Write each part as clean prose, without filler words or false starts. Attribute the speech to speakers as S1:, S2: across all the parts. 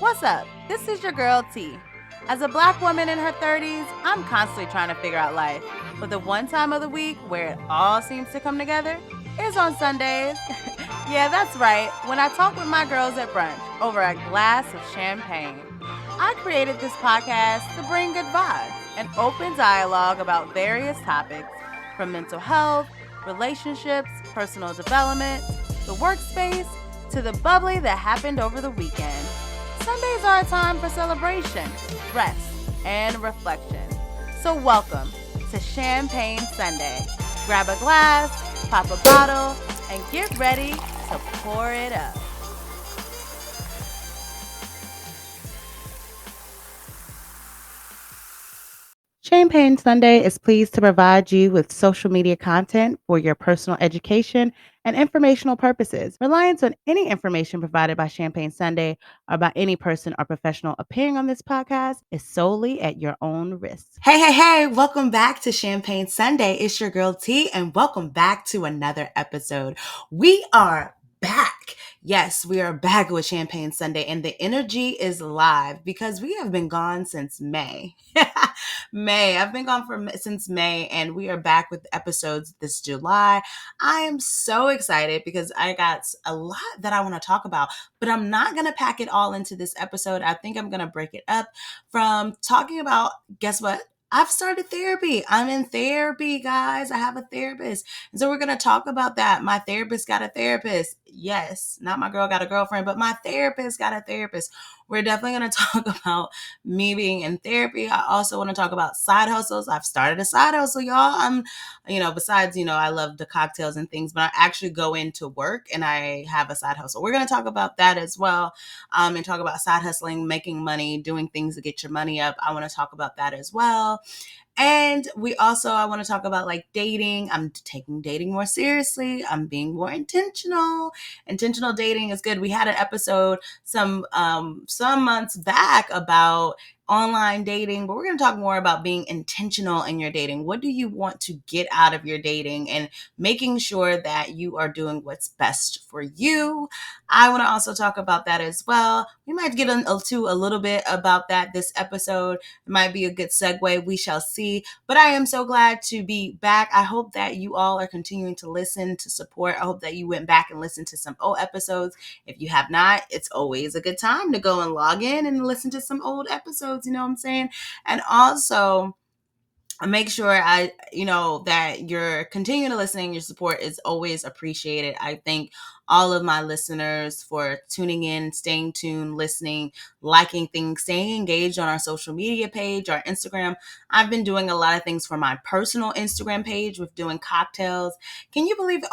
S1: What's up? This is your girl T. As a black woman in her 30s, I'm constantly trying to figure out life. But the one time of the week where it all seems to come together is on Sundays. Yeah, that's right. When I talk with my girls at brunch over a glass of champagne. I created this podcast to bring good vibes and open dialogue about various topics from mental health, relationships, personal development, the workspace, to the bubbly that happened over the weekend. Sundays are a time for celebration, rest, and reflection. So welcome to Champagne Sunday. Grab a glass, pop a bottle, and get ready to pour it up. Champagne Sunday is pleased to provide you with social media content for your personal education and informational purposes. Reliance on any information provided by Champagne Sunday or by any person or professional appearing on this podcast is solely at your own risk. Hey, welcome back to Champagne Sunday. It's your girl T, and welcome back to another episode. We are back. Yes, we are back with Champagne Sunday, and the energy is live because we have been gone since May. I've been gone since May, and we are back with episodes this July. I am so excited because I got a lot that I want to talk about, but I'm not going to pack it all into this episode. I think I'm going to break it up from talking about, guess what? I've started therapy. I'm in therapy, guys. I have a therapist. And so we're going to talk about that. My therapist got a therapist. Yes, not my girl got a girlfriend, but my therapist got a therapist. We're definitely going to talk about me being in therapy. I also want to talk about side hustles. I've started a side hustle, y'all. Besides, I love the cocktails and things, but I actually go into work and I have a side hustle. We're going to talk about that as well, and talk about side hustling, making money, doing things to get your money up. I want to talk about that as well. And I want to talk about like dating. I'm taking dating more seriously. I'm being more intentional. Intentional dating is good. We had an episode some months back about online dating, but we're going to talk more about being intentional in your dating. What do you want to get out of your dating and making sure that you are doing what's best for you? I want to also talk about that as well. We might get into a little bit about that this episode. It might be a good segue. We shall see. But I am so glad to be back. I hope that you all are continuing to listen, to support. I hope that you went back and listened to some old episodes. If you have not, it's always a good time to go and log in and listen to some old episodes. You know what I'm saying? And also, make sure that you're continuing to listen. Your support is always appreciated. I thank all of my listeners for tuning in, staying tuned, listening, liking things, staying engaged on our social media page, our Instagram. I've been doing a lot of things for my personal Instagram page with doing cocktails. Can you believe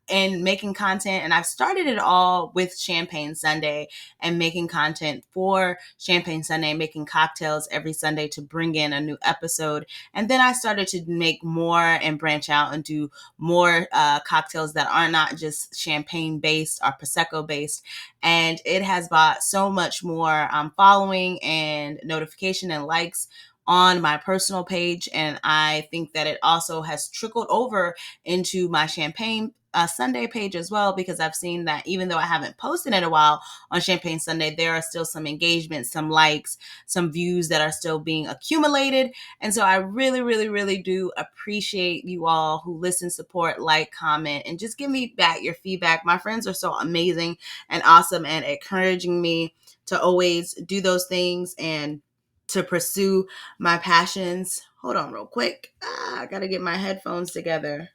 S1: and making content? And I've started it all with Champagne Sunday and making content for Champagne Sunday, making cocktails every Sunday to bring in a new episode. And then I started to make more and branch out and do more cocktails that are not just champagne based or Prosecco based. And it has brought so much more following and notification and likes on my personal page. And I think that it also has trickled over into my Champagne Sunday page as well, because I've seen that even though I haven't posted in a while on Champagne Sunday, there are still some engagements, some likes, some views that are still being accumulated. And so I really, really, really do appreciate you all who listen, support, like, comment, and just give me back your feedback. My friends are so amazing and awesome and encouraging me to always do those things and to pursue my passions. Hold on real quick. I got to get my headphones together.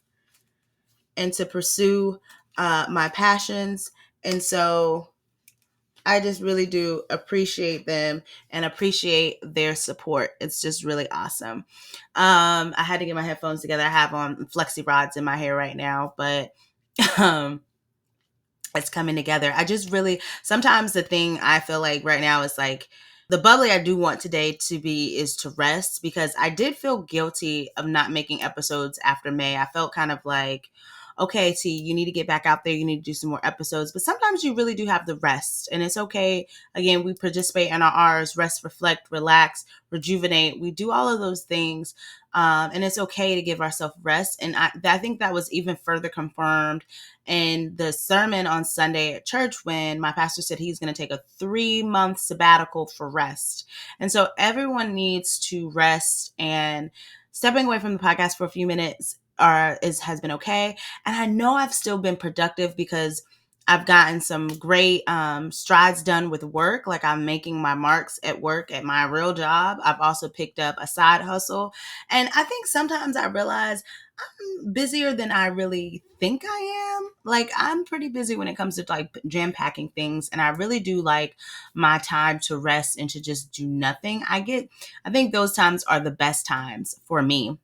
S1: And to pursue my passions. And so I just really do appreciate them and appreciate their support. It's just really awesome. I had to get my headphones together. I have on flexi rods in my hair right now, but it's coming together. Sometimes the thing I feel like right now is like, the bubbly I do want today to be is to rest, because I did feel guilty of not making episodes after May. I felt kind of like, okay, T, you need to get back out there. You need to do some more episodes. But sometimes you really do have the rest. And it's okay. Again, we participate in our R's, rest, reflect, relax, rejuvenate. We do all of those things
S2: And it's okay to give ourselves rest. And I think that was even further confirmed in the sermon on Sunday at church when my pastor said he's going to take a 3-month sabbatical for rest. And so everyone needs to rest, and stepping away from the podcast for a few minutes has been okay. And I know I've still been productive because I've gotten some great strides done with work. Like, I'm making my marks at work at my real job. I've also picked up a side hustle. And I think sometimes I realize I'm busier than I really think I am. Like, I'm pretty busy when it comes to like jam packing things. And I really do like my time to rest and to just do nothing. I think those times are the best times for me,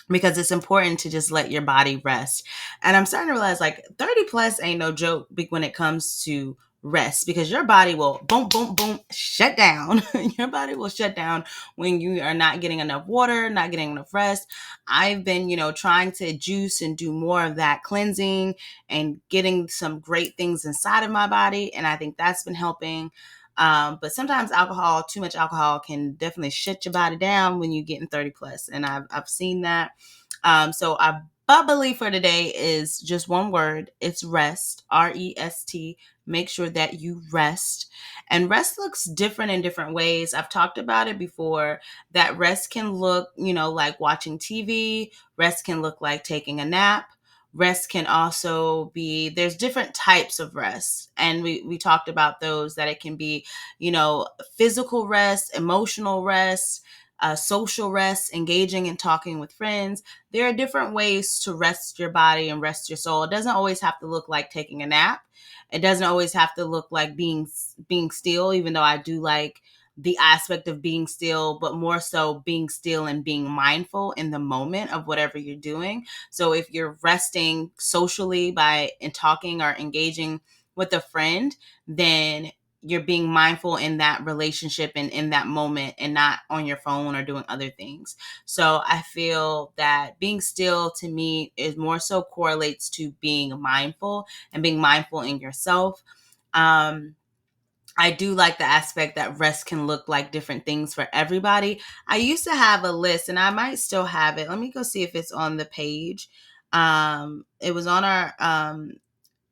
S2: because it's important to just let your body rest. And I'm starting to realize like 30 plus ain't no joke when it comes to rest, because your body will boom, boom, boom, shut down. Your body will shut down when you are not getting enough water, not getting enough rest. I've been, trying to juice and do more of that cleansing and getting some great things inside of my body. And I think that's been helping. But sometimes too much alcohol can definitely shut your body down when you get in 30 plus. And I've seen that. So our bubbly for today is just one word. It's rest, REST. Make sure that you rest. And rest looks different in different ways. I've talked about it before, that rest can look, like watching TV. Rest can look like taking a nap. Rest can also be, there's different types of rest. And we talked about those, that it can be, physical rest, emotional rest, social rest, engaging and talking with friends. There are different ways to rest your body and rest your soul. It doesn't always have to look like taking a nap. It doesn't always have to look like being still, even though I do like the aspect of being still, but more so being still and being mindful in the moment of whatever you're doing. So if you're resting socially and talking or engaging with a friend, then you're being mindful in that relationship and in that moment, and not on your phone or doing other things. So I feel that being still to me is more so correlates to being mindful and being mindful in yourself. I do like the aspect that rest can look like different things for everybody. I used to have a list, and I might still have it. Let me go see if it's on the page. It was on our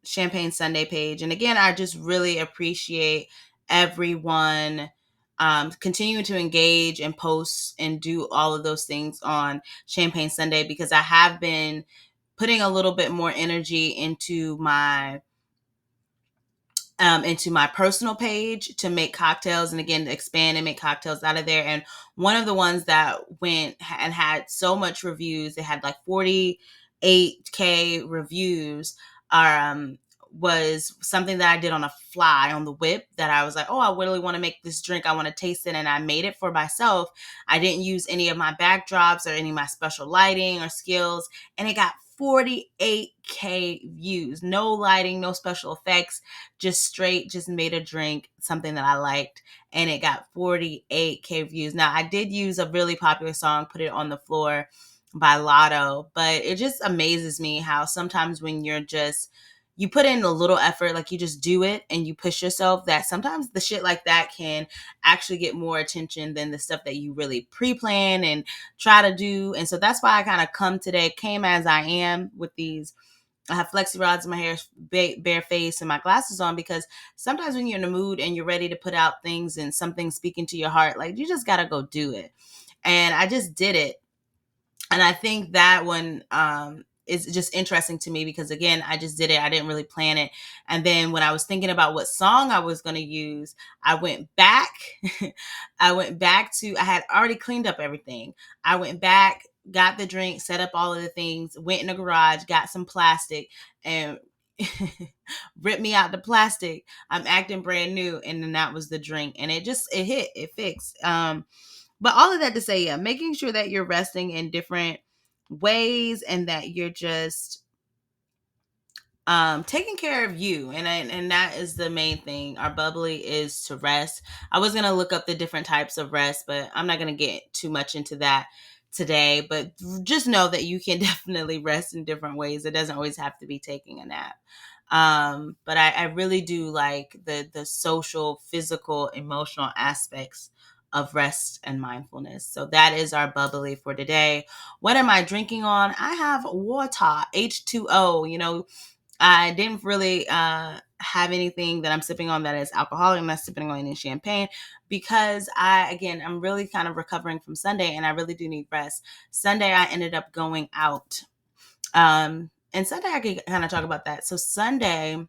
S2: Champagne Sunday page. And again, I just really appreciate everyone continuing to engage and post and do all of those things on Champagne Sunday, because I have been putting a little bit more energy into my personal page to make cocktails, and again to expand and make cocktails out of there. And one of the ones that went and had so much reviews, it had like 48K reviews, was something that I did on a fly on the whip, that I was like, oh, I really want to make this drink, I want to taste it, and I made it for myself. I didn't use any of my backdrops or any of my special lighting or skills, and it got 48K views. No lighting, no special effects, just made a drink, something that I liked, and it got 48K views. Now, I did use a really popular song, Put It on the Floor by Lotto, but it just amazes me how sometimes when you put in a little effort, like you just do it and you push yourself, that sometimes the shit like that can actually get more attention than the stuff that you really pre-plan and try to do. And so that's why I kind of came as I am with these. I have flexi rods in my hair, bare face, and my glasses on, because sometimes when you're in the mood and you're ready to put out things and something's speaking to your heart, like, you just got to go do it. And I just did it. And I think that one is just interesting to me, because again, I just did it. I didn't really plan it. And then when I was thinking about what song I was going to use, I went back. I had already cleaned up everything. I went back, got the drink, set up all of the things, went in the garage, got some plastic, and ripped me out the plastic. I'm acting brand new. And then that was the drink. And it fixed. But all of that to say, yeah, making sure that you're resting in different ways, and that you're just taking care of you, and that is the main thing. Our bubbly is to rest. I was gonna look up the different types of rest, but I'm not gonna get too much into that today. But just know that you can definitely rest in different ways. It doesn't always have to be taking a nap. But I really do like the social, physical, emotional aspects of rest and mindfulness. So that is our bubbly for today. What am I drinking on? I have water, H2O. I didn't really have anything that I'm sipping on that is alcoholic. I'm not sipping on any champagne because I'm really kind of recovering from Sunday and I really do need rest. Sunday, I ended up going out. And Sunday, I could kind of talk about that. So Sunday,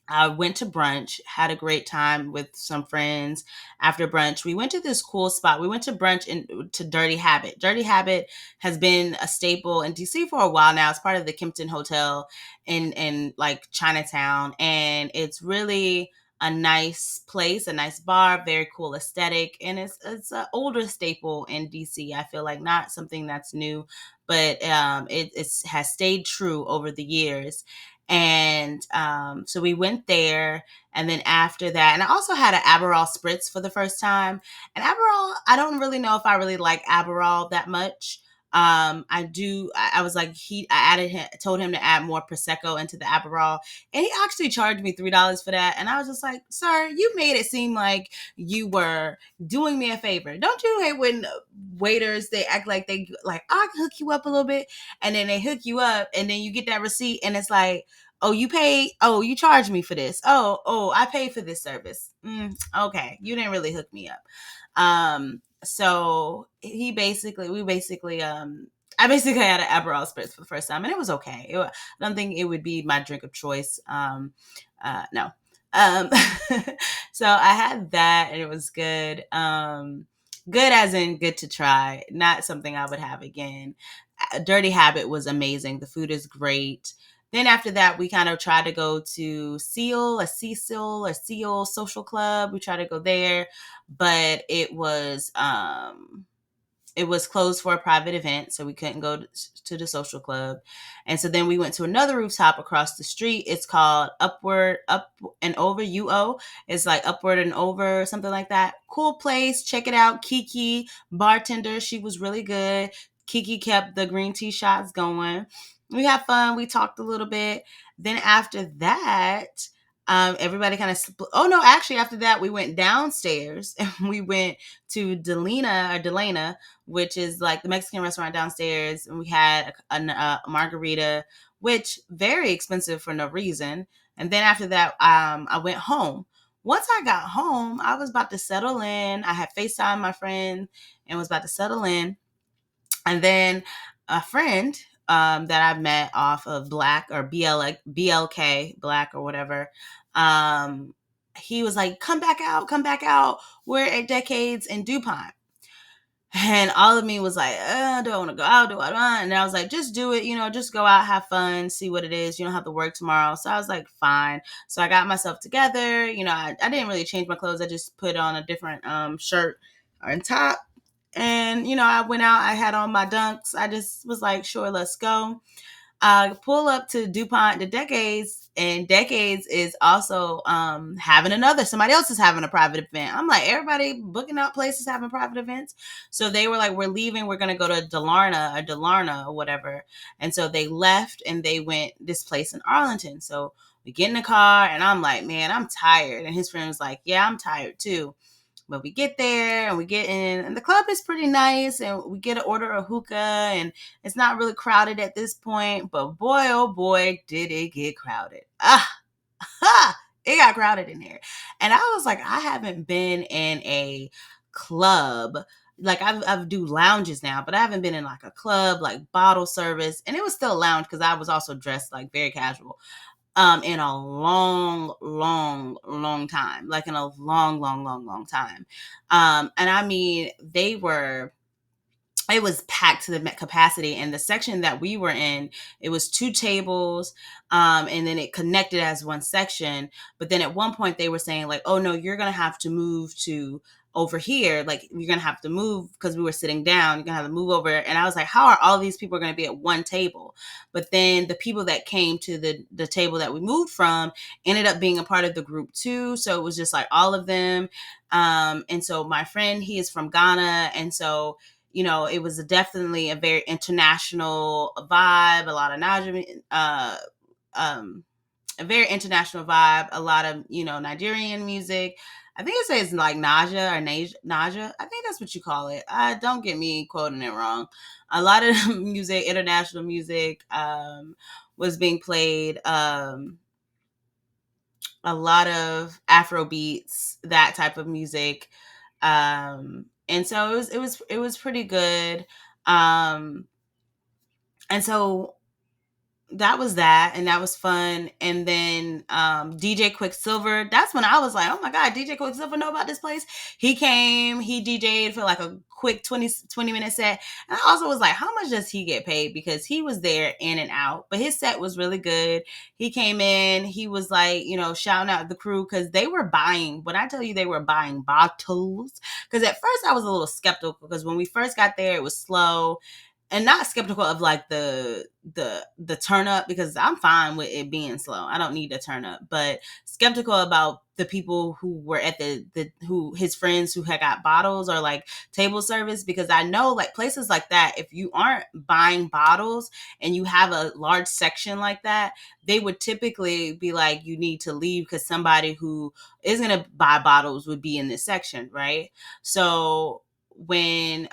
S2: I went to brunch, had a great time with some friends. After brunch, we went to this cool spot. We went to brunch to Dirty Habit. Dirty Habit has been a staple in DC for a while now. It's part of the Kimpton Hotel in like Chinatown, and it's really a nice place, a nice bar, very cool aesthetic, and it's an older staple in DC. I feel like not something that's new, but it has stayed true over the years. And so we went there. And then after that, and I also had an Aperol spritz for the first time. And Aperol, I don't really know if I really like Aperol that much. I was like, told him to add more Prosecco into the Aperol. And he actually charged me $3 for that. And I was just like, sir, you made it seem like you were doing me a favor. Don't you hate when waiters, they act like I can hook you up a little bit, and then they hook you up, and then you get that receipt, and it's like, oh, you paid, oh, you charged me for this, oh, I paid for this service. Okay, you didn't really hook me up. So I basically had an Aperol spritz for the first time, and it was okay. I don't think it would be my drink of choice. No. Um, so I had that, and it was good. Good as in good to try, not something I would have again. Dirty Habit was amazing. The food is great. Then after that, we kind of tried to go to Seal Social Club. We tried to go there, but it was closed for a private event, so we couldn't go to the social club. And so then we went to another rooftop across the street. It's called Up and Over, UO. It's like Upward and Over, something like that. Cool place. Check it out. Kiki, bartender, she was really good. Kiki kept the green tea shots going. We had fun. We talked a little bit. Then after that, everybody kind of oh no, actually after that we went downstairs and we went to Delana, which is like the Mexican restaurant downstairs, and we had a margarita, which very expensive for no reason. And then after that, I went home. Once I got home, I was about to settle in. I had FaceTime my friend and was about to settle in. And then a friend that I met off of Black or BLK, Black or whatever, he was like, come back out. We're at Decades in DuPont. And all of me was like, I don't want to go out, do I want? And I was like, just do it, just go out, have fun, see what it is. You don't have to work tomorrow. So I was like, fine. So I got myself together. I didn't really change my clothes. I just put on a different shirt and top. And, I went out, I had on my dunks. I just was like, sure, let's go. Pull up to DuPont, the Decades, and Decades is also somebody else is having a private event. I'm like, everybody booking out places having private events. So they were like, we're leaving, we're going to go to Delarna or whatever. And so they left and they went this place in Arlington. So we get in the car and I'm like, man, I'm tired. And his friend was like, yeah, I'm tired too. But we get there and we get in, and the club is pretty nice, and we get an order of hookah, and it's not really crowded at this point. But boy, oh boy, did it get crowded. It got crowded in there. And I was like, I haven't been in a club. Like I do lounges now, but I haven't been in like a club, like bottle service. And it was still a lounge because I was also dressed like very casual. In a long, long, long time, like in a long, long, long, long time. And I mean, it was packed to the capacity, and the section that we were in, it was two tables, and then it connected as one section. But then at one point they were saying like, oh no, you're going to have to move to over here. Like you're going to have to move because we were sitting down. You're going to have to move over. And I was like, how are all these people going to be at one table? But then the people that came to the table that we moved from ended up being a part of the group too. So it was just like all of them. And so my friend, he is from Ghana. And so it was definitely a very international vibe, a lot of a very international vibe. A lot of Nigerian music. I think it says like Naja or Naja. I think that's what you call it. Don't get me quoting it wrong. A lot of music, international music, was being played. A lot of Afro beats, that type of music, and so it was pretty good. Um, and so that was that, and that was fun. And then DJ Quicksilver, that's when I was like, oh my god, DJ Quicksilver know about this place. He came, he DJ'd for like a quick 20 minute set. And I also was like, how much does he get paid? Because he was there in and out, but his set was really good. He came in, he was like, shouting out the crew, because they were buying, when I tell you they were buying bottles, because at first I was a little skeptical, because when we first got there it was slow, and not skeptical of like the turn up, because I'm fine with it being slow. I don't need to turn up, but skeptical about the people who were at the who his friends who had got bottles or like table service, because I know like places like that, if you aren't buying bottles and you have a large section like that, they would typically be like, you need to leave because somebody who is going to buy bottles would be in this section, right? So when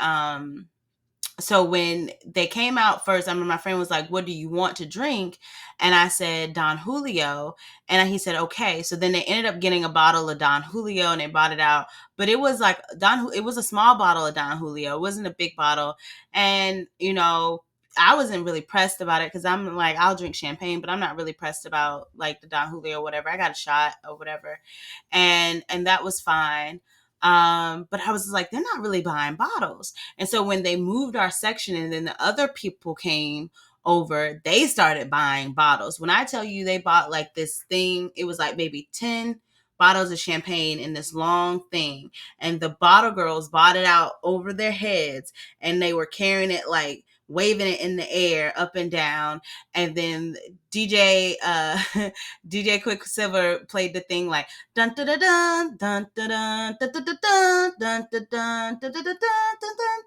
S2: when they came out first, I remember my friend was like, what do you want to drink? And I said, Don Julio. And he said, okay. So then they ended up getting a bottle of Don Julio and they brought it out. But it was like it was a small bottle of Don Julio. It wasn't a big bottle. And, I wasn't really pressed about it, because I'm like, I'll drink champagne, but I'm not really pressed about like the Don Julio or whatever. I got a shot or whatever. And that was fine. But I was like, they're not really buying bottles. And so when they moved our section and then the other people came over, they started buying bottles. When I tell you they bought like this thing, it was like maybe 10 bottles of champagne in this long thing. And the bottle girls bought it out over their heads, and they were carrying it like waving it in the air up and down. And then DJ DJ Quicksilver played the thing like dun dun dun dun dun dun dun dun dun dun dun dun dun dun dun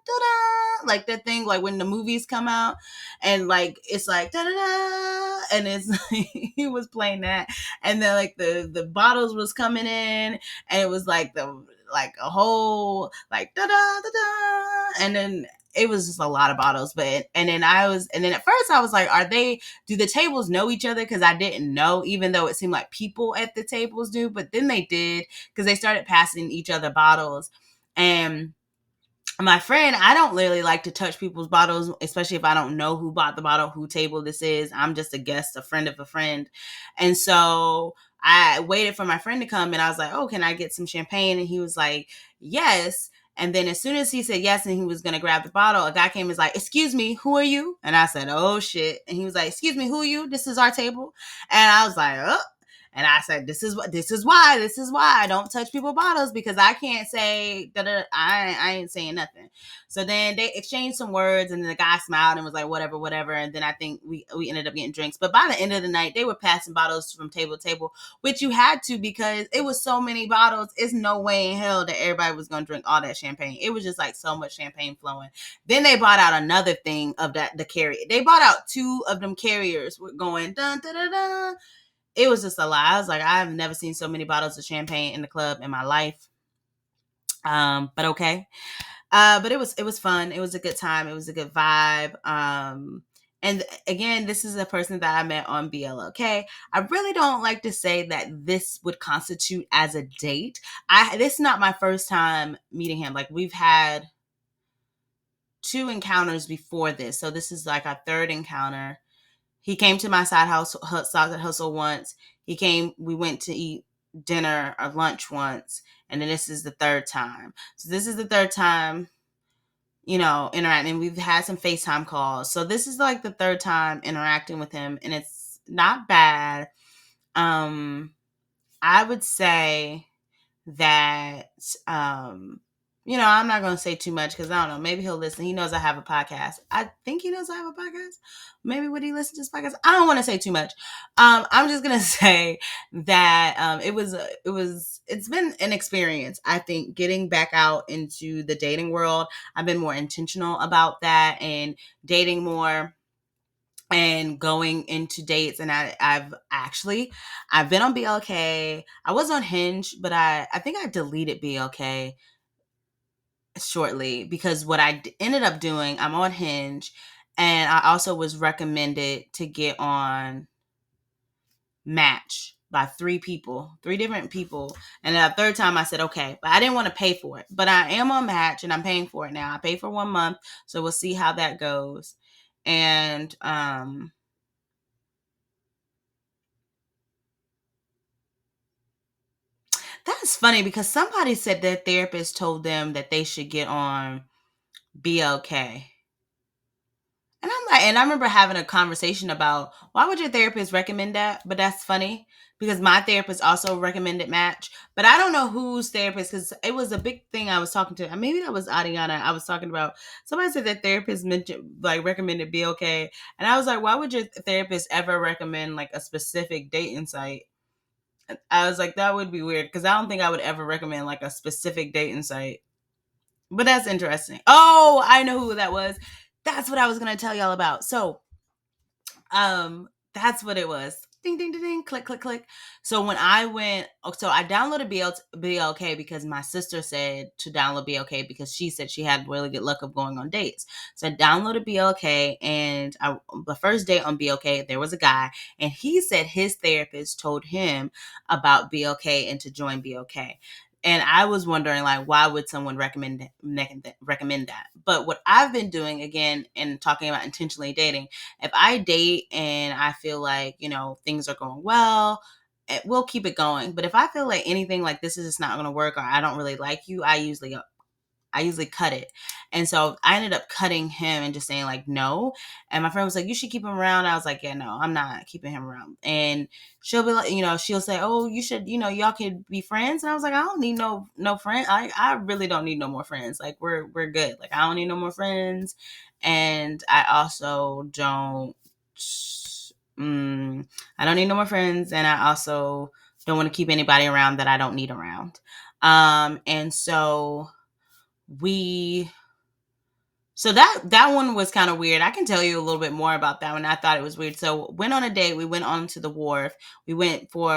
S2: dun, like that thing, like when the movies come out, and like it's like da da da, and it's he was playing that, and then like the bottles was coming in, and it was like a whole like da da da da, and then it was just a lot of bottles. But and then at first I was like, do the tables know each other? Because I didn't know, even though it seemed like people at the tables do. But then they did, because they started passing each other bottles. And my friend, I don't really like to touch people's bottles, especially if I don't know who bought the bottle, who table this is. I'm just a guest, a friend of a friend. And so I waited for my friend to come, and I was like, oh, can I get some champagne? And he was like, yes. And then as soon as he said yes and he was going to grab the bottle, a guy came and was like, excuse me, who are you? And I said, oh shit. And he was like, excuse me, who are you? This is our table. And I was like, oh. And I said, this is why I don't touch people's bottles, because I can't say that I ain't saying nothing. So then they exchanged some words, and then the guy smiled and was like, whatever, whatever. And then I think we ended up getting drinks. But by the end of the night, they were passing bottles from table to table, which you had to, because it was so many bottles. It's no way in hell that everybody was going to drink all that champagne. It was just like so much champagne flowing. Then they bought out another thing of the carrier. They bought out 2 of them carriers going dun dun dun dun. It was just a lot. I was like, I've never seen so many bottles of champagne in the club in my life. But okay. But it was fun. It was a good time. It was a good vibe. And again, this is a person that I met on BLOK. I really don't like to say that this would constitute as a date. This is not my first time meeting him. Like, we've had 2 encounters before this. So this is like our 3rd encounter. He came to my side hustle once. We went to eat dinner or lunch once. And then this is the 3rd time. So this is the 3rd time, interacting. We've had some FaceTime calls. So this is like the 3rd time interacting with him. And it's not bad. I would say that, I'm not going to say too much, because I don't know, maybe he'll listen. He knows I have a podcast. I think he knows I have a podcast. Maybe would he listen to this podcast? I don't want to say too much. I'm just going to say that it's been an experience. I think getting back out into the dating world, I've been more intentional about that and dating more and going into dates. And I've been on BLK. I was on Hinge, but I think I deleted BLK shortly because what ended up doing, I'm on Hinge, and I also was recommended to get on Match by three different people. And then the third time I said, okay, but I didn't want to pay for it. But I am on Match and I'm paying for it now. I pay for 1 month. So we'll see how that goes. And, that's funny because somebody said their therapist told them that they should get on BLK. And I'm like, and I remember having a conversation about why would your therapist recommend that? But that's funny because my therapist also recommended Match. But I don't know whose therapist, because it was a big thing I was talking to. Maybe that was Adiana. I was talking about, somebody said that therapist mentioned, like, recommended BLK. And I was like, why would your therapist ever recommend like a specific dating site? I was like, that would be weird because I don't think I would ever recommend like a specific dating site. But that's interesting. Oh, I know who that was. That's what I was gonna tell y'all about. So, that's what it was. Ding, ding, ding, ding, click, click, click. So when I went, so I downloaded BLK because my sister said to download BLK because she said she had really good luck of going on dates. So I downloaded BLK, and the first date on BLK, there was a guy, and he said his therapist told him about BLK and to join BLK. And I was wondering, like, why would someone recommend that? But what I've been doing, again, and talking about intentionally dating, if I date and I feel like, things are going well, we'll keep it going. But if I feel like anything like this is just not going to work, or I don't really like you, I usually cut it. And so I ended up cutting him and just saying like no. And my friend was like, you should keep him around. I was like, yeah, no, I'm not keeping him around. And she'll be like, she'll say, oh, you should, y'all could be friends. And I was like, I don't need no friend. I really don't need no more friends. Like we're good. Like I don't need no more friends. And I also don't I don't need no more friends. And I also don't want to keep anybody around that I don't need around. And so we so that one was kind of weird. I can tell you a little bit more about that one. I thought it was weird. So went on a date. We went on to the wharf. We went for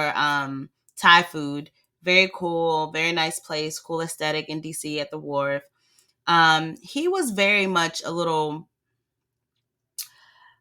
S2: Thai food. Very cool, very nice place, cool aesthetic in DC at the wharf. He was very much a little,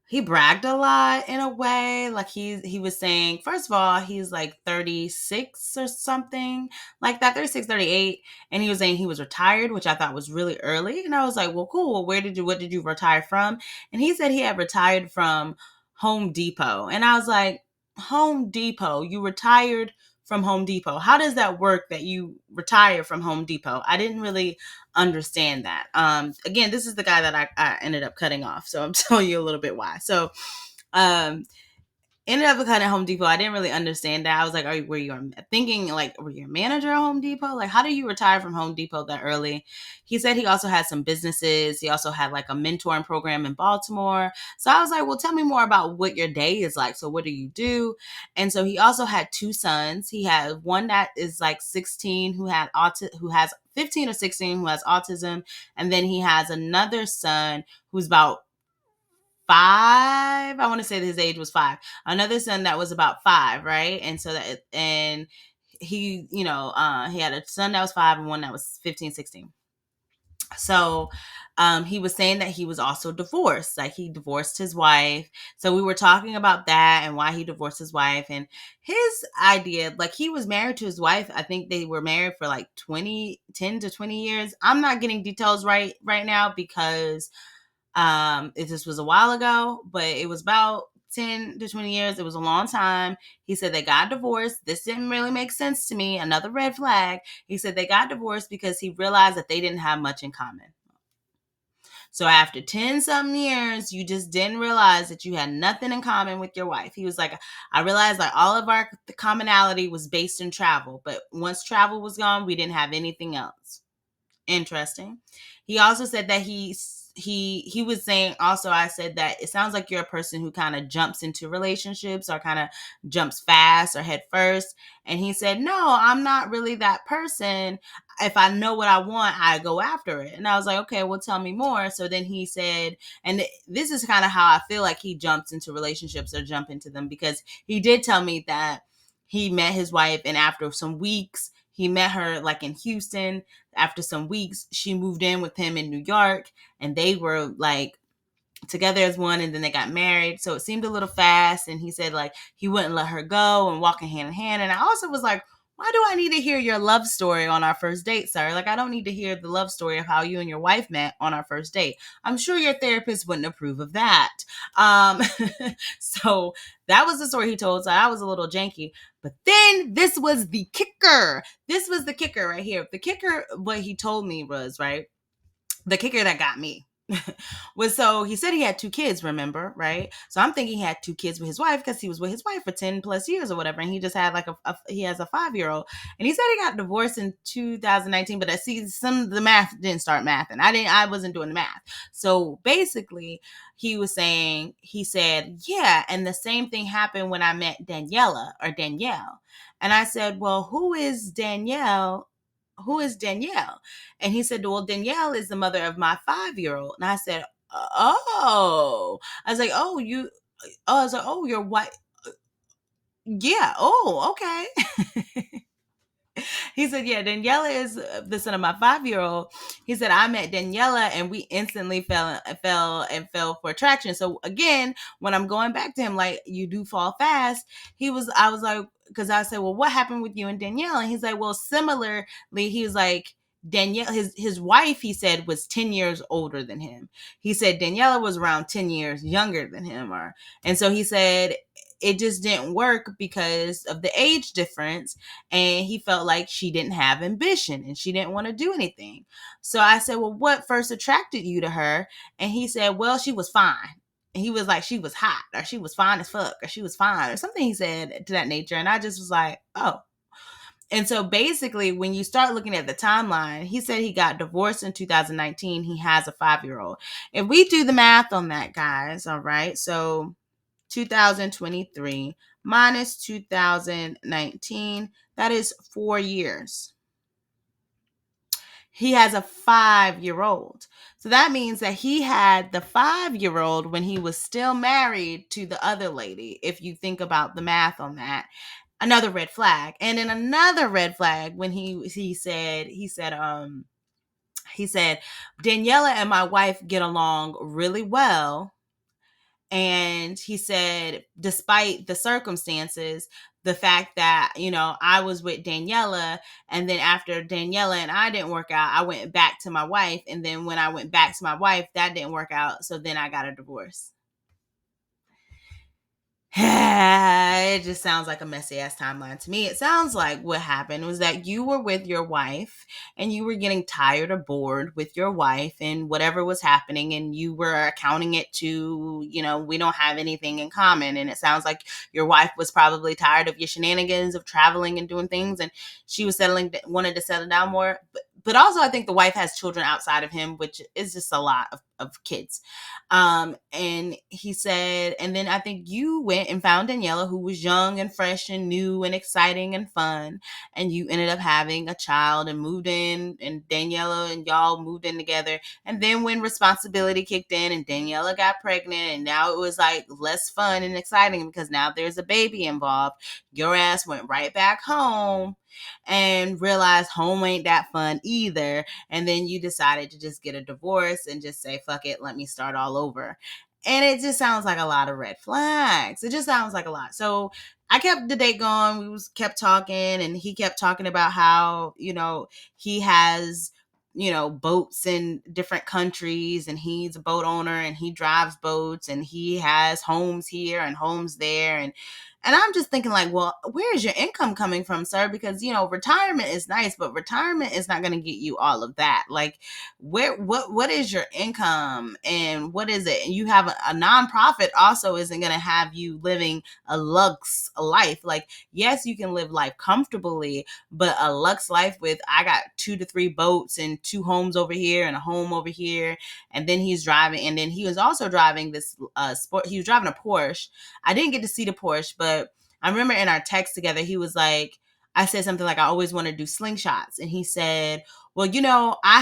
S2: he bragged a lot in a way. Like he was saying, first of all, he's like 36 or something like that, 36, 38. And he was saying he was retired, which I thought was really early. And I was like, well, cool. Well, what did you retire from? And he said he had retired from Home Depot. And I was like, Home Depot, you retired from Home Depot. How does that work that you retire from Home Depot? I didn't really understand that. Again, this is the guy that I ended up cutting off. So I'm telling you a little bit why. So um, ended up cutting at Home Depot. I didn't really understand that. I was like, were you a manager at Home Depot? Like, how do you retire from Home Depot that early? He said he also had some businesses. He also had like a mentoring program in Baltimore. So I was like, well, tell me more about what your day is like. So what do you do? And so he also had two sons. He had one that is like 16 who has 15 or 16 who has autism. And then he has another son who's about 5. I want to say that his age was 5. Another son that was about 5, right? And so he, he had a son that was 5 and one that was 15, 16. So he was saying that he was also divorced. Like he divorced his wife. So we were talking about that and why he divorced his wife, and his idea, like he was married to his wife. I think they were married for like 10 to 20 years. I'm not getting details right now because this was a while ago, but it was about 10 to 20 years. It was a long time. He said they got divorced. This didn't really make sense to me. Another red flag. He said they got divorced because he realized that they didn't have much in common. So after 10 something years, you just didn't realize that you had nothing in common with your wife. He was like, I realized like all of our commonality was based in travel, but once travel was gone, we didn't have anything else. Interesting. He also said that he was saying also, I said that it sounds like you're a person who kind of jumps into relationships or kind of jumps fast or head first. And he said, no, I'm not really that person. If I know what I want, I go after it. And I was like, okay, well, tell me more. So then he said, and this is kind of how I feel like he jumps into relationships or jump into them, because he did tell me that he met his wife, and after some weeks, he met her like in Houston. After some weeks, she moved in with him in New York, and they were like together as one, and then they got married. So it seemed a little fast, and he said like he wouldn't let her go and walking hand in hand. And I also was like, why do I need to hear your love story on our first date, sir? Like, I don't need to hear the love story of how you and your wife met on our first date. I'm sure your therapist wouldn't approve of that. Um, so that was the story he told. So I was a little janky. But then this was the kicker. This was the kicker right here. The kicker, what he told me was, right? The kicker that got me was, so he said he had two kids, remember, right? So I'm thinking he had two kids with his wife because he was with his wife for 10 plus years or whatever. And he just had like he has a 5-year-old. And he said he got divorced in 2019, but I see some of the math didn't start mathing. I wasn't doing the math. So basically he said, yeah. And the same thing happened when I met Danielle. And I said, well, who is Danielle? Who is Danielle? And he said, well, Danielle is the mother of my 5-year-old. And I said, oh. I was like, I was like, oh, your wife. Yeah. Oh, okay. He said, yeah, Daniela is the son of my 5-year-old. He said, I met Daniela and we instantly fell for attraction. So again, when I'm going back to him, like, you do fall fast. I was like, because I said, well, what happened with you and Danielle? And he's like, well, similarly, he was like, Danielle, his wife, he said, was 10 years older than him. He said Daniela was around 10 years younger than him. And so he said it just didn't work because of the age difference, and he felt like she didn't have ambition and she didn't want to do anything. So I said, well, what first attracted you to her? And he said, well, she was fine. And he was like, she was hot, or she was fine as fuck, or she was fine, or something he said to that nature. And I just was like, oh. And so basically, when you start looking at the timeline, he said he got divorced in 2019. He has a 5-year-old. If we do the math on that, guys, all right, so 2023 minus 2019, that is 4 years. He has a 5-year-old. So that means that he had the 5-year-old when he was still married to the other lady, if you think about the math on that. Another red flag. And then another red flag when he said Daniela and my wife get along really well. And he said, despite the circumstances, the fact that, I was with Daniela, and then after Daniela and I didn't work out, I went back to my wife. And then when I went back to my wife, that didn't work out. So then I got a divorce. It just sounds like a messy ass timeline to me. It sounds like what happened was that you were with your wife and you were getting tired or bored with your wife and whatever was happening, and you were accounting it to, we don't have anything in common. And it sounds like your wife was probably tired of your shenanigans of traveling and doing things, and she was wanted to settle down more. But also, I think the wife has children outside of him, which is just a lot of kids. And he said, and then I think you went and found Daniela, who was young and fresh and new and exciting and fun. And you ended up having a child and moved in, and Daniela and y'all moved in together. And then when responsibility kicked in and Daniela got pregnant, and now it was like less fun and exciting because now there's a baby involved, your ass went right back home and realized home ain't that fun either. And then you decided to just get a divorce and just say, fuck it, let me start all over. And it just sounds like a lot of red flags. It just sounds like a lot. So I kept the date going. Kept talking, and he kept talking about how, he has, boats in different countries, and he's a boat owner and he drives boats and he has homes here and homes there. And And I'm just thinking like, well, where is your income coming from, sir? Because, retirement is nice, but retirement is not going to get you all of that. Like, what is your income and what is it? And you have a nonprofit also isn't going to have you living a lux life. Like, yes, you can live life comfortably, but a lux life with, I got 2 to 3 boats and 2 homes over here and a home over here. And then he's driving. And then he was also driving this sport. He was driving a Porsche. I didn't get to see the Porsche, but I remember in our text together, he was like, I said something like, I always want to do slingshots. And he said, well, I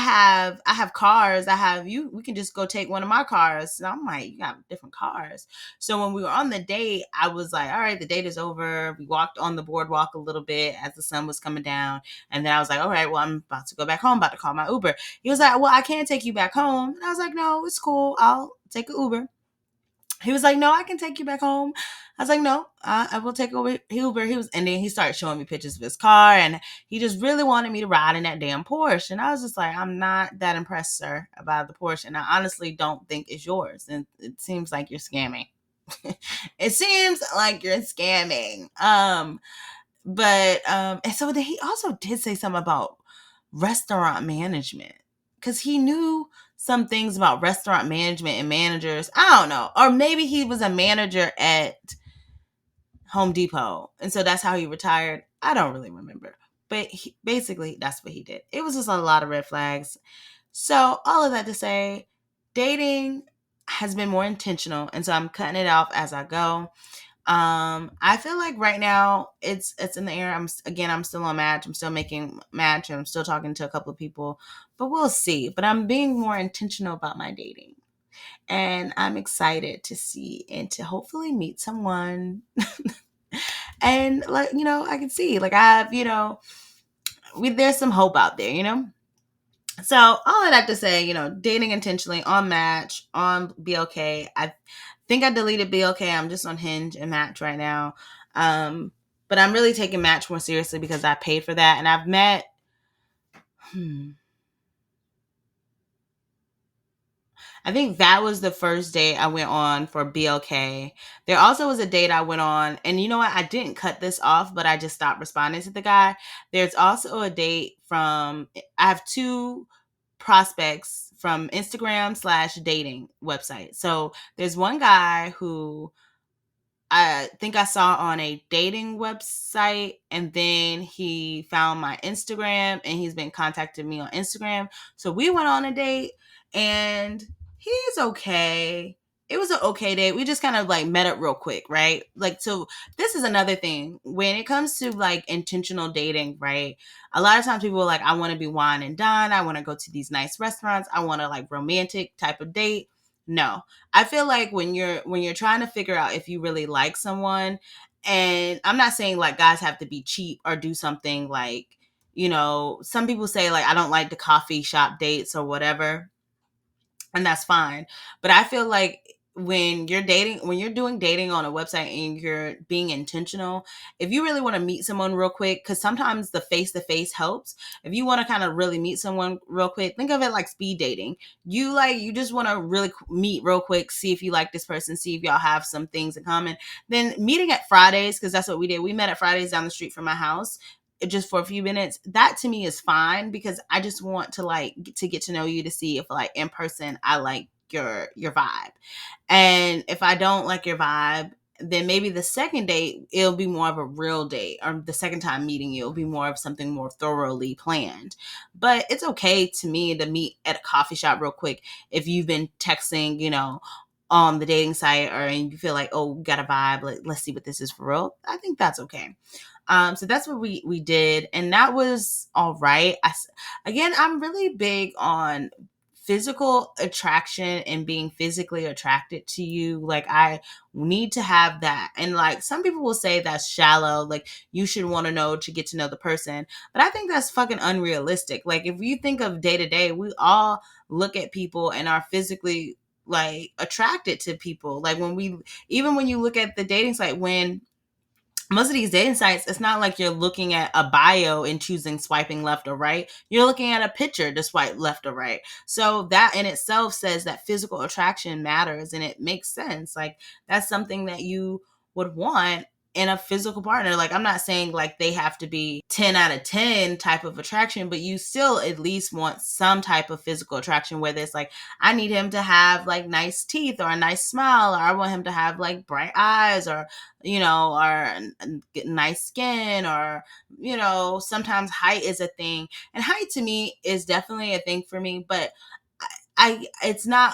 S2: have cars. I have you. We can just go take one of my cars. And I'm like, you got different cars. So when we were on the date, I was like, all right, the date is over. We walked on the boardwalk a little bit as the sun was coming down. And then I was like, all right, well, I'm about to go back home, about to call my Uber. He was like, well, I can't take you back home. And I was like, no, it's cool. I'll take an Uber. He was like, no, I can take you back home. I was like, no, I will take Uber. And then he started showing me pictures of his car, and he just really wanted me to ride in that damn Porsche. And I was just like, I'm not that impressed, sir, about the Porsche. And I honestly don't think it's yours. And it seems like you're scamming. It seems like you're scamming. And so he also did say something about restaurant management, because he knew some things about restaurant management and managers. I don't know. Or maybe he was a manager at Home Depot. And so that's how he retired. I don't really remember. But basically, that's what he did. It was just a lot of red flags. So, all of that to say, dating has been more intentional. And so I'm cutting it off as I go. I feel like right now it's in the air. I'm still on Match. I'm still making Match, and I'm still talking to a couple of people, but we'll see. But I'm being more intentional about my dating, and I'm excited to see and to hopefully meet someone. And like, I can see like I have, there's some hope out there. So all of that to say, dating intentionally on Match, on BLK. I think I deleted BLK. I'm just on Hinge and Match right now. But I'm really taking Match more seriously because I paid for that. And I've met, I think that was the first date I went on for BLK. There also was a date I went on, and you know what? I didn't cut this off, but I just stopped responding to the guy. There's also a date I have 2 prospects from Instagram/dating website. So there's one guy who I think I saw on a dating website, and then he found my Instagram, and he's been contacting me on Instagram. So we went on a date, and he's okay. It was an okay date. We just kind of like met up real quick, right? Like, so this is another thing when it comes to like intentional dating, right? A lot of times people are like, I want to be wine and dine. I want to go to these nice restaurants. I want a like romantic type of date. No, I feel like when you're trying to figure out if you really like someone, and I'm not saying like guys have to be cheap or do something like, some people say like I don't like the coffee shop dates or whatever, and that's fine. But I feel like when you're doing dating on a website and you're being intentional, if you really want to meet someone real quick, because sometimes the face to face helps. If you want to kind of really meet someone real quick, think of it like speed dating. You just want to really meet real quick, see if you like this person, see if y'all have some things in common. Then meeting at Fridays, because that's what we did. We met at Fridays down the street from my house, just for a few minutes. That to me is fine, because I just want to like to get to know you, to see if like in person I like your vibe. And if I don't like your vibe, then maybe the second date, it'll be more of a real date, or the second time meeting you, it'll be more of something more thoroughly planned. But it's okay to me to meet at a coffee shop real quick if you've been texting, on the dating site, or and you feel like, oh, we got a vibe, let's see what this is for real. I think that's okay. So that's what we did, and that was all right. Again, I'm really big on physical attraction and being physically attracted to you. Like, I need to have that. And like some people will say that's shallow, like you should want to know to get to know the person. But I think that's fucking unrealistic. Like, if you think of day to day, we all look at people and are physically like attracted to people. Like even when you look at the dating site, when most of these dating sites, it's not like you're looking at a bio and choosing swiping left or right. You're looking at a picture to swipe left or right. So that in itself says that physical attraction matters, and it makes sense. Like, that's something that you would want in a physical partner. Like, I'm not saying like they have to be 10 out of 10 type of attraction, but you still at least want some type of physical attraction, whether it's like, I need him to have like nice teeth or a nice smile, or I want him to have like bright eyes, or, nice skin, or, sometimes height is a thing. And height to me is definitely a thing for me, but it's not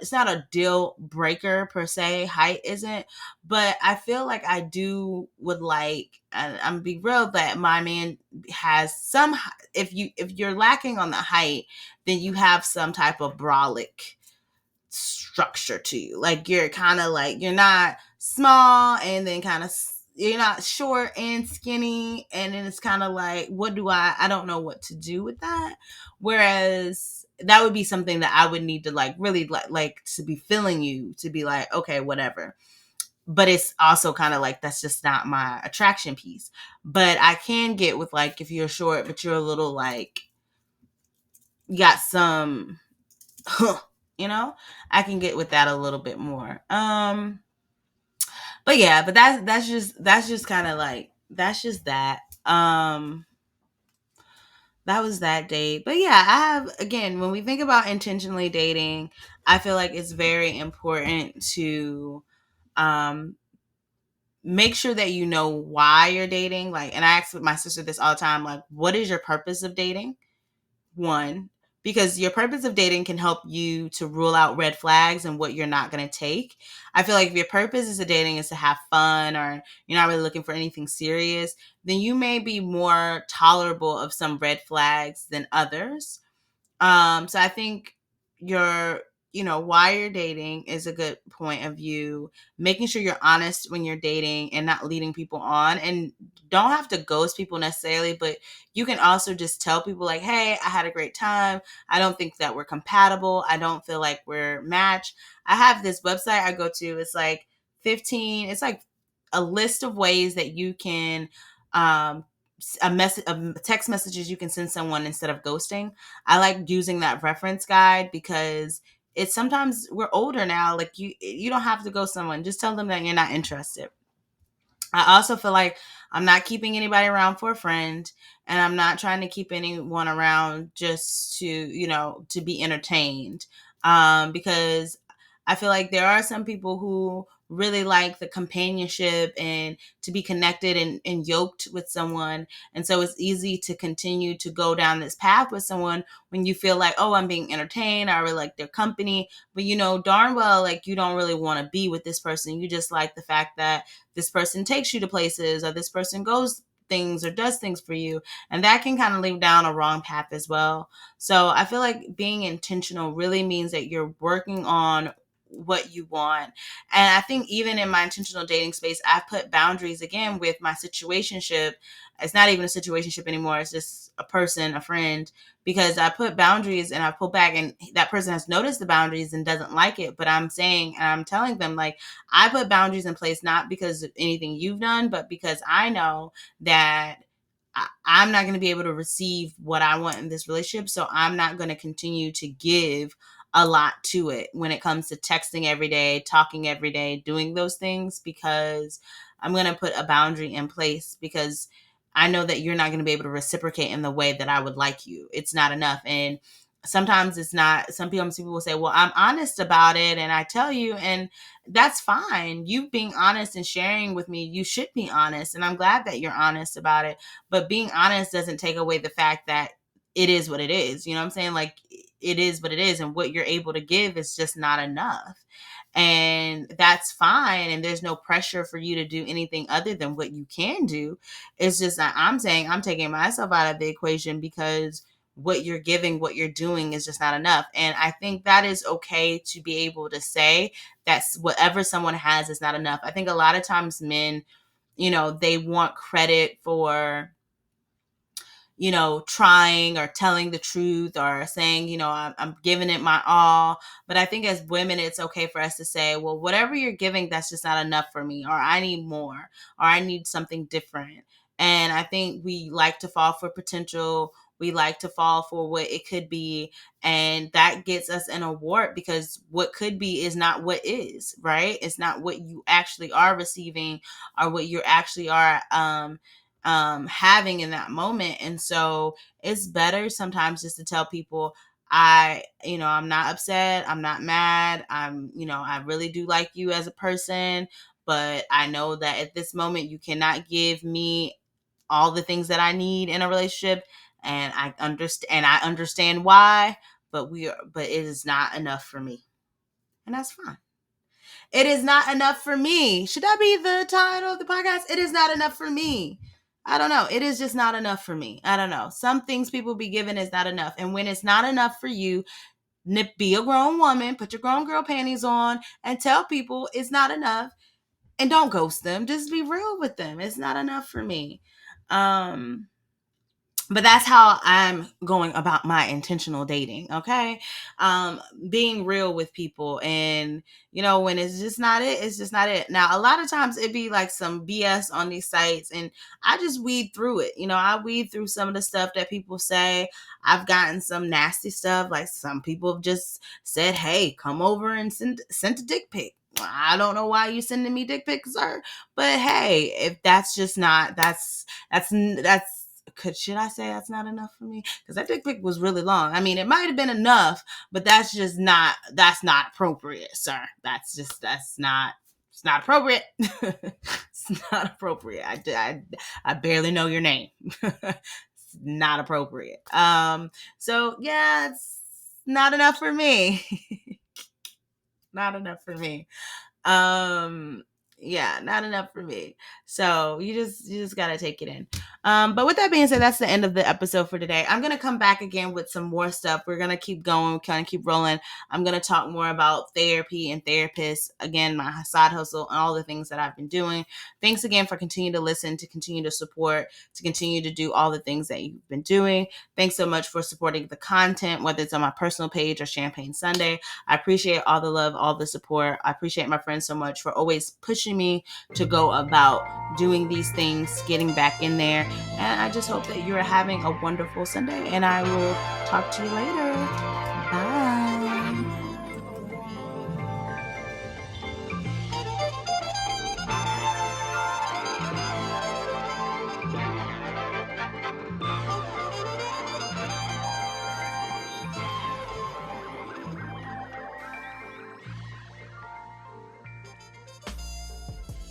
S2: it's not a deal breaker per se. Height isn't, but I feel like I do would like, and I'm be real, that my man has some. If you're lacking on the height, then you have some type of brolic structure to you. Like, you're kind of like, you're not small and then kind of, you're not short and skinny, and then it's kind of like, what do I don't know what to do with that. Whereas that would be something that I would need to like really like to be feeling you, to be like, okay, whatever. But it's also kind of like, that's just not my attraction piece. But I can get with like, if you're short but you're a little like, you got some you know, I can get with that a little bit more. But yeah, but that's just kind of like, that's just that. That was that date. But yeah, I have, again, when we think about intentionally dating, I feel like it's very important to um make sure that you know why you're dating. Like, and I ask my sister this all the time, like, what is your purpose of dating? One, because your purpose of dating can help you to rule out red flags and what you're not going to take. I feel like if your purpose is to dating is to have fun, or you're not really looking for anything serious, then you may be more tolerable of some red flags than others. So I think your, why you're dating is a good point of view. Making sure you're honest when you're dating and not leading people on. And don't have to ghost people necessarily, but you can also just tell people like, hey, I had a great time. I don't think that we're compatible. I don't feel like we're matched. I have this website I go to. It's like 15, it's like a list of ways that you can, a message of text messages you can send someone instead of ghosting. I like using that reference guide because it's, sometimes we're older now. Like, you don't have to ghost someone. Just tell them that you're not interested. I also feel like I'm not keeping anybody around for a friend, and I'm not trying to keep anyone around just to, to be entertained. Because I feel like there are some people who really like the companionship and to be connected and yoked with someone. And so it's easy to continue to go down this path with someone when you feel like, oh, I'm being entertained, I really like their company. But you know darn well, like, you don't really want to be with this person. You just like the fact that this person takes you to places, or this person goes things or does things for you, and that can kind of lead down a wrong path as well. So I feel like being intentional really means that you're working on what you want. And I think even in my intentional dating space, I've put boundaries again with my situationship. It's not even a situationship anymore, it's just a person, a friend, because I put boundaries and I pull back, and that person has noticed the boundaries and doesn't like it. But I'm saying, and I'm telling them, like, I put boundaries in place not because of anything you've done, but because I know that I'm not going to be able to receive what I want in this relationship. So I'm not going to continue to give a lot to it when it comes to texting every day, talking every day, doing those things, because I'm going to put a boundary in place, because I know that you're not going to be able to reciprocate in the way that I would like you. It's not enough. And sometimes it's not. Some people will say, well, I'm honest about it and I tell you, and that's fine. You being honest and sharing with me, you should be honest, and I'm glad that you're honest about it. But being honest doesn't take away the fact that it is what it is. You know what I'm saying? Like, it is what it is, and what you're able to give is just not enough. And that's fine. And there's no pressure for you to do anything other than what you can do. It's just that I'm saying I'm taking myself out of the equation, because what you're giving, what you're doing is just not enough. And I think that is okay to be able to say that whatever someone has is not enough. I think a lot of times men, they want credit for, trying or telling the truth, or saying, I'm giving it my all. But I think as women, it's okay for us to say, well, whatever you're giving, that's just not enough for me, or I need more, or I need something different. And I think we like to fall for potential We like to fall for what it could be, and that gets us in a warp because what could be is not what is, right? It's not what you actually are receiving or what you actually are having in that moment. And so it's better sometimes just to tell people, I'm not upset, I'm not mad, I really do like you as a person, but I know that at this moment you cannot give me all the things that I need in a relationship, and I understand why, but it is not enough for me. And that's fine. It is not enough for me. Should that be the title of the podcast? It is not enough for me. I don't know. It is just not enough for me. I don't know. Some things people be given is not enough. And when it's not enough for you, be a grown woman, put your grown girl panties on, and tell people it's not enough. And don't ghost them. Just be real with them. It's not enough for me. Um, but that's how I'm going about my intentional dating. Okay. Being real with people, and when it's just not it, it's just not it. Now, a lot of times it be like some BS on these sites, and I just weed through it. I weed through some of the stuff that people say. I've gotten some nasty stuff, like some people have just said, "Hey, come over and send a dick pic." I don't know why you sending me dick pics, sir, but hey, if that's just not, that's should I say that's not enough for me? Because that dick pic was really long. I mean, it might have been enough, but that's not appropriate, sir. It's not appropriate. It's not appropriate. I barely know your name. It's not appropriate. So yeah, it's not enough for me. Not enough for me. um yeah, not enough for me. So you just gotta take it in. But with that being said, that's the end of the episode for today. I'm gonna come back again with some more stuff. We're gonna keep going, kind of keep rolling. I'm gonna talk more about therapy and therapists, again, my side hustle, and all the things that I've been doing. Thanks again for continuing to listen, to continue to support, to continue to do all the things that you've been doing. Thanks so much for supporting the content, whether it's on my personal page or Champagne Sunday. I appreciate all the love, all the support. I appreciate my friends so much for always pushing me to go about doing these things, getting back in there. And I just hope that you're having a wonderful Sunday, and I will talk to you later.